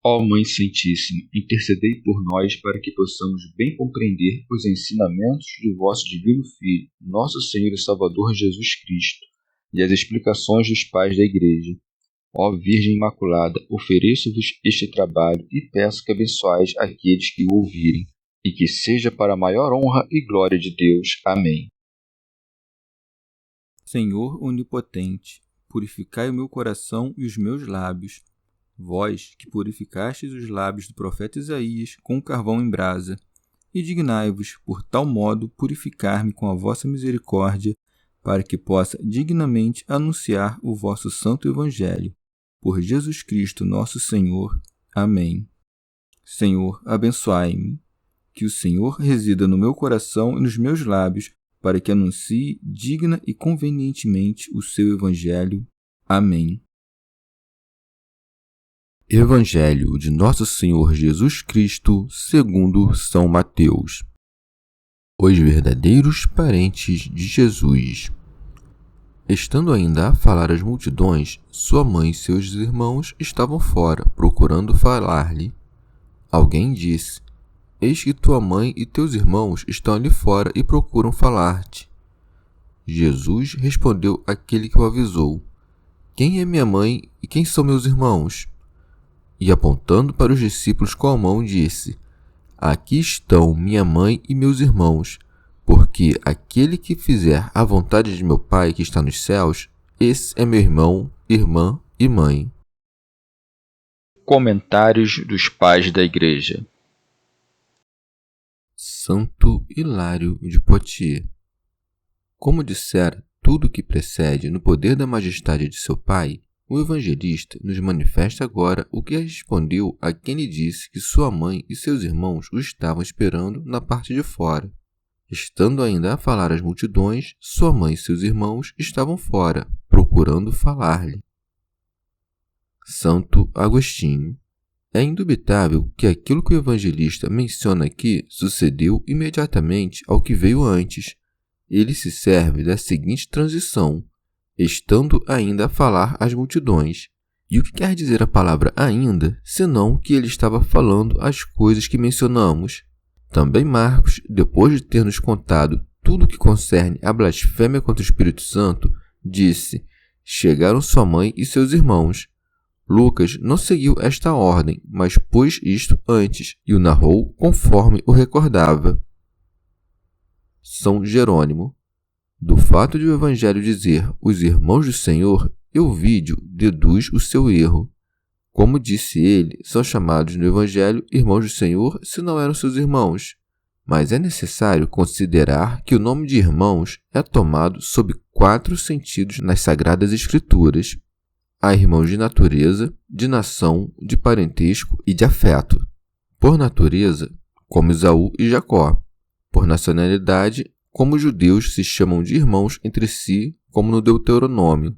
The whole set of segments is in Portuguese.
Ó Mãe Santíssima, intercedei por nós para que possamos bem compreender os ensinamentos de vosso Divino Filho, nosso Senhor e Salvador Jesus Cristo, e as explicações dos pais da Igreja. Ó Virgem Imaculada, ofereço-vos este trabalho e peço que abençoeis aqueles que o ouvirem, e que seja para a maior honra e glória de Deus. Amém. Senhor onipotente, purificai o meu coração e os meus lábios. Vós, que purificastes os lábios do profeta Isaías com carvão em brasa, e dignai-vos, por tal modo, purificar-me com a vossa misericórdia, para que possa dignamente anunciar o vosso santo Evangelho. Por Jesus Cristo nosso Senhor. Amém. Senhor, abençoai-me. Que o Senhor resida no meu coração e nos meus lábios, para que anuncie digna e convenientemente o seu Evangelho. Amém. Evangelho de Nosso Senhor Jesus Cristo, segundo São Mateus. Os verdadeiros parentes de Jesus. Estando ainda a falar às multidões, sua mãe e seus irmãos estavam fora, procurando falar-lhe. Alguém disse: Eis que tua mãe e teus irmãos estão ali fora e procuram falar-te. Jesus respondeu àquele que o avisou: Quem é minha mãe e quem são meus irmãos? E apontando para os discípulos com a mão, disse: Aqui estão minha mãe e meus irmãos, porque aquele que fizer a vontade de meu Pai que está nos céus, esse é meu irmão, irmã e mãe. Comentários dos Pais da Igreja. Santo Hilário de Poitiers. Como dissera tudo o que precede no poder da majestade de seu Pai, o evangelista nos manifesta agora o que respondeu a quem lhe disse que sua mãe e seus irmãos o estavam esperando na parte de fora. Estando ainda a falar às multidões, sua mãe e seus irmãos estavam fora, procurando falar-lhe. Santo Agostinho. É indubitável que aquilo que o evangelista menciona aqui sucedeu imediatamente ao que veio antes. Ele se serve da seguinte transição: estando ainda a falar às multidões. E o que quer dizer a palavra ainda, senão que ele estava falando as coisas que mencionamos? Também Marcos, depois de ter nos contado tudo o que concerne a blasfêmia contra o Espírito Santo, disse: Chegaram sua mãe e seus irmãos. Lucas não seguiu esta ordem, mas pôs isto antes e o narrou conforme o recordava. São Jerônimo. Do fato de o Evangelho dizer os irmãos do Senhor, Euvídio deduz o seu erro. Como disse ele, são chamados no Evangelho irmãos do Senhor se não eram seus irmãos. Mas é necessário considerar que o nome de irmãos é tomado sob 4 sentidos nas Sagradas Escrituras. Há irmãos de natureza, de nação, de parentesco e de afeto. Por natureza, como Esaú e Jacó. Por nacionalidade, como os judeus se chamam de irmãos entre si, como no Deuteronômio.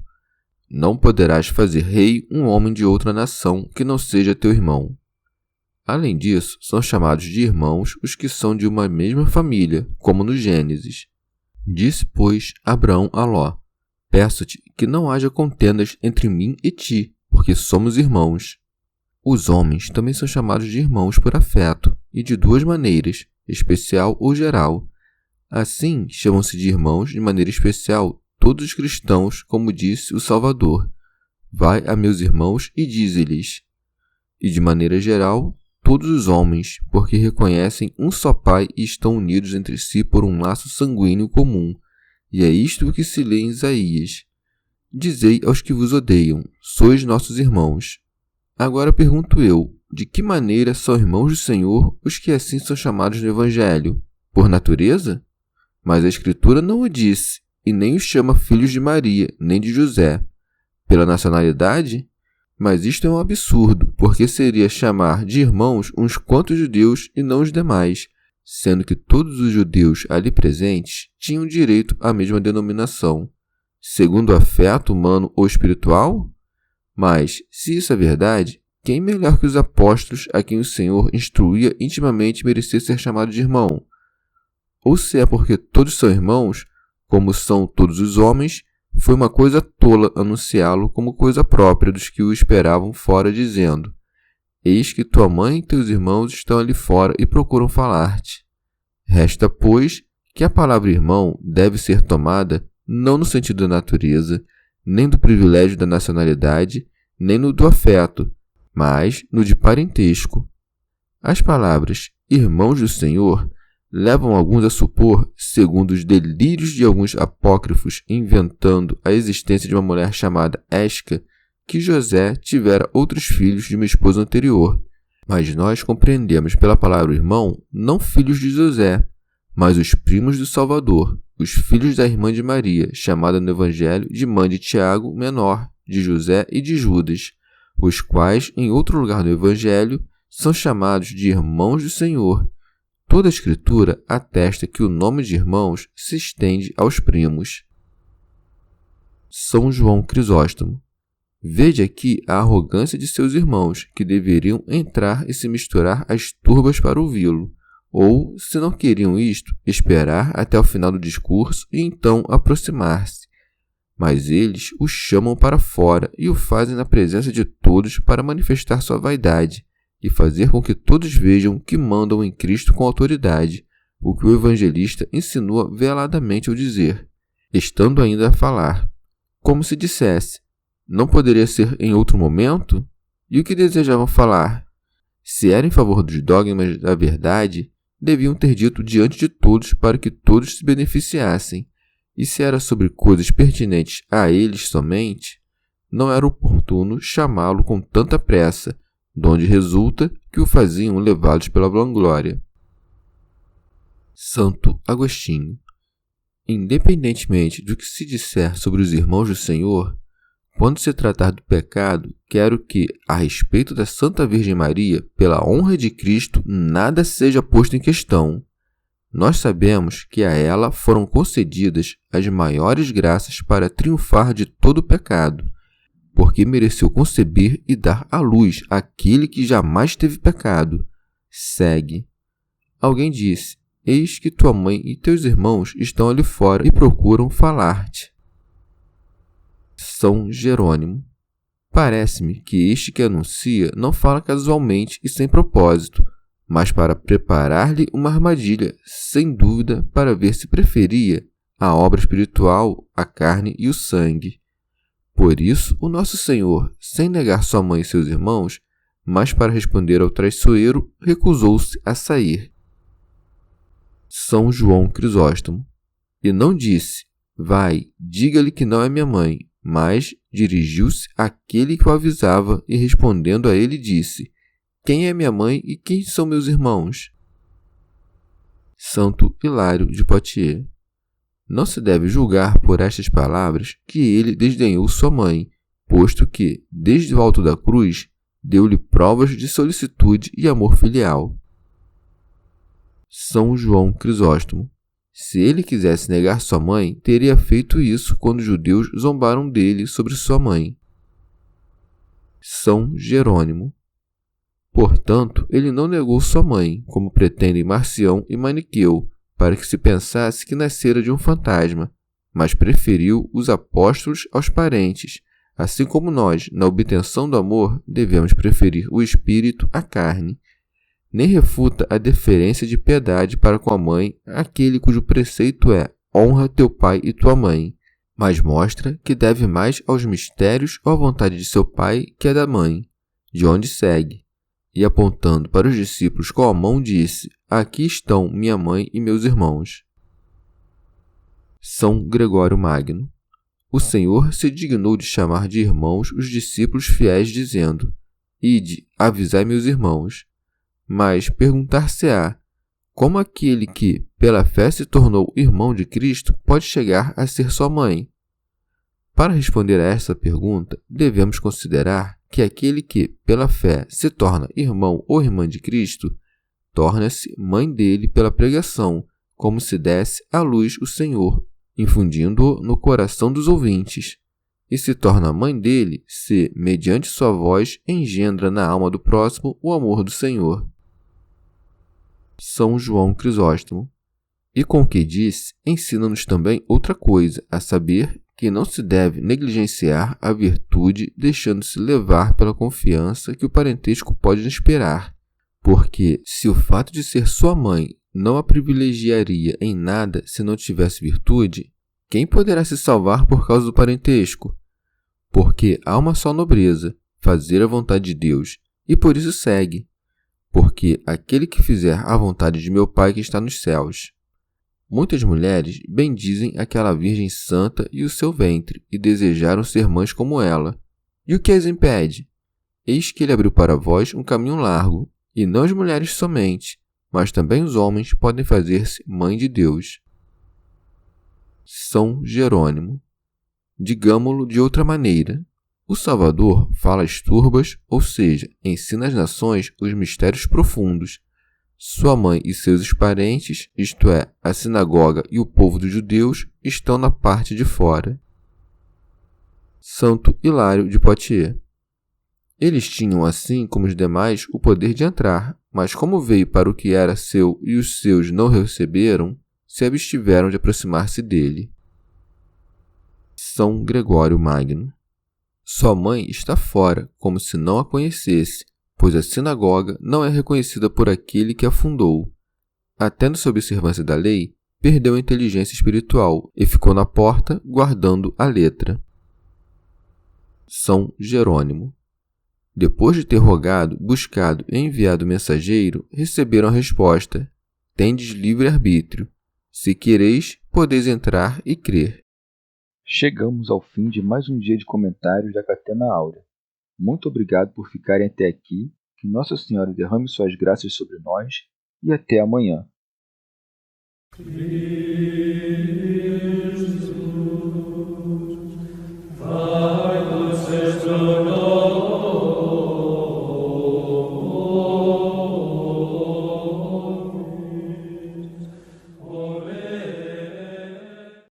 Não poderás fazer rei um homem de outra nação que não seja teu irmão. Além disso, são chamados de irmãos os que são de uma mesma família, como no Gênesis. Disse, pois, Abraão a Ló: Peço-te que não haja contendas entre mim e ti, porque somos irmãos. Os homens também são chamados de irmãos por afeto, e de 2 maneiras, especial ou geral. Assim, chamam-se de irmãos de maneira especial todos os cristãos, como disse o Salvador: Vai a meus irmãos e dize-lhes. E de maneira geral, todos os homens, porque reconhecem um só Pai e estão unidos entre si por um laço sanguíneo comum. E é isto que se lê em Isaías: Dizei aos que vos odeiam, sois nossos irmãos. Agora pergunto eu, de que maneira são irmãos do Senhor os que assim são chamados no Evangelho? Por natureza? Mas a Escritura não o disse, e nem os chama filhos de Maria, nem de José. Pela nacionalidade? Mas isto é um absurdo, porque seria chamar de irmãos uns quantos judeus e não os demais, sendo que todos os judeus ali presentes tinham direito à mesma denominação. Segundo o afeto humano ou espiritual? Mas, se isso é verdade, quem melhor que os apóstolos a quem o Senhor instruía intimamente merecer ser chamado de irmão? Ou se é porque todos são irmãos, como são todos os homens, foi uma coisa tola anunciá-lo como coisa própria dos que o esperavam fora, dizendo: eis que tua mãe e teus irmãos estão ali fora e procuram falar-te. Resta, pois, que a palavra irmão deve ser tomada não no sentido da natureza, nem do privilégio da nacionalidade, nem no do afeto, mas no de parentesco. As palavras irmãos do Senhor levam alguns a supor, segundo os delírios de alguns apócrifos inventando a existência de uma mulher chamada Esca, que José tivera outros filhos de uma esposa anterior. Mas nós compreendemos pela palavra irmão não filhos de José, mas os primos do Salvador, os filhos da irmã de Maria, chamada no Evangelho de mãe de Tiago, menor, de José e de Judas, os quais, em outro lugar do Evangelho, são chamados de irmãos do Senhor. Toda a Escritura atesta que o nome de irmãos se estende aos primos. São João Crisóstomo. Vede aqui a arrogância de seus irmãos, que deveriam entrar e se misturar às turbas para ouvi-lo, ou, se não queriam isto, esperar até o final do discurso e então aproximar-se. Mas eles o chamam para fora e o fazem na presença de todos para manifestar sua vaidade e fazer com que todos vejam que mandam em Cristo com autoridade, o que o evangelista insinua veladamente ao dizer, estando ainda a falar, como se dissesse, não poderia ser em outro momento? E o que desejavam falar? Se era em favor dos dogmas da verdade, deviam ter dito diante de todos para que todos se beneficiassem, e se era sobre coisas pertinentes a eles somente, não era oportuno chamá-lo com tanta pressa, donde resulta que o faziam levados pela vanglória. Santo Agostinho. Independentemente do que se disser sobre os irmãos do Senhor, quando se tratar do pecado, quero que, a respeito da Santa Virgem Maria, pela honra de Cristo, nada seja posto em questão. Nós sabemos que a ela foram concedidas as maiores graças para triunfar de todo o pecado, porque mereceu conceber e dar à luz aquele que jamais teve pecado. Segue. Alguém disse, eis que tua mãe e teus irmãos estão ali fora e procuram falar-te. São Jerônimo. Parece-me que este que anuncia não fala casualmente e sem propósito, mas para preparar-lhe uma armadilha, sem dúvida, para ver se preferia a obra espiritual, a carne e o sangue. Por isso, o nosso Senhor, sem negar sua mãe e seus irmãos, mas para responder ao traiçoeiro, recusou-se a sair. São João Crisóstomo. E não disse, vai, diga-lhe que não é minha mãe, mas dirigiu-se àquele que o avisava e, respondendo a ele, disse, quem é minha mãe e quem são meus irmãos? Santo Hilário de Poitiers. Não se deve julgar por estas palavras que ele desdenhou sua mãe, posto que, desde o alto da cruz, deu-lhe provas de solicitude e amor filial. São João Crisóstomo. Se ele quisesse negar sua mãe, teria feito isso quando os judeus zombaram dele sobre sua mãe. São Jerônimo. Portanto, ele não negou sua mãe, como pretendem Marcião e Maniqueu, para que se pensasse que nascera de um fantasma, mas preferiu os apóstolos aos parentes, assim como nós, na obtenção do amor, devemos preferir o espírito à carne. Nem refuta a deferência de piedade para com a mãe aquele cujo preceito é honra teu pai e tua mãe, mas mostra que deve mais aos mistérios ou à vontade de seu pai que a da mãe, de onde segue. E apontando para os discípulos com a mão disse, aqui estão minha mãe e meus irmãos. São Gregório Magno. O Senhor se dignou de chamar de irmãos os discípulos fiéis, dizendo, ide, avisai meus irmãos. Mas perguntar-se-á, como aquele que, pela fé, se tornou irmão de Cristo, pode chegar a ser sua mãe? Para responder a essa pergunta, devemos considerar que aquele que, pela fé, se torna irmão ou irmã de Cristo, torna-se mãe dele pela pregação, como se desse à luz o Senhor, infundindo-o no coração dos ouvintes, e se torna mãe dele se, mediante sua voz, engendra na alma do próximo o amor do Senhor. São João Crisóstomo. E com o que disse, ensina-nos também outra coisa, a saber, que não se deve negligenciar a virtude deixando-se levar pela confiança que o parentesco pode inspirar, porque se o fato de ser sua mãe não a privilegiaria em nada se não tivesse virtude, quem poderá se salvar por causa do parentesco? Porque há uma só nobreza, fazer a vontade de Deus, e por isso segue, porque aquele que fizer a vontade de meu Pai que está nos céus. Muitas mulheres bendizem aquela Virgem Santa e o seu ventre, e desejaram ser mães como ela. E o que as impede? Eis que ele abriu para vós um caminho largo, e não as mulheres somente, mas também os homens podem fazer-se mãe de Deus. São Jerônimo. Digamo-lo de outra maneira. O Salvador fala as turbas, ou seja, ensina às nações os mistérios profundos. Sua mãe e seus parentes, isto é, a sinagoga e o povo dos judeus, estão na parte de fora. Santo Hilário de Poitiers. Eles tinham, assim como os demais, o poder de entrar, mas como veio para o que era seu e os seus não receberam, se abstiveram de aproximar-se dele. São Gregório Magno. Sua mãe está fora, como se não a conhecesse, pois a sinagoga não é reconhecida por aquele que a fundou. Atendo-se à observância da lei, perdeu a inteligência espiritual e ficou na porta guardando a letra. São Jerônimo. Depois de ter rogado, buscado e enviado o mensageiro, receberam a resposta: tendes livre-arbítrio. Se quereis, podeis entrar e crer. Chegamos ao fim de mais um dia de comentários da Catena Áurea. Muito obrigado por ficarem até aqui, que Nossa Senhora derrame suas graças sobre nós e até amanhã.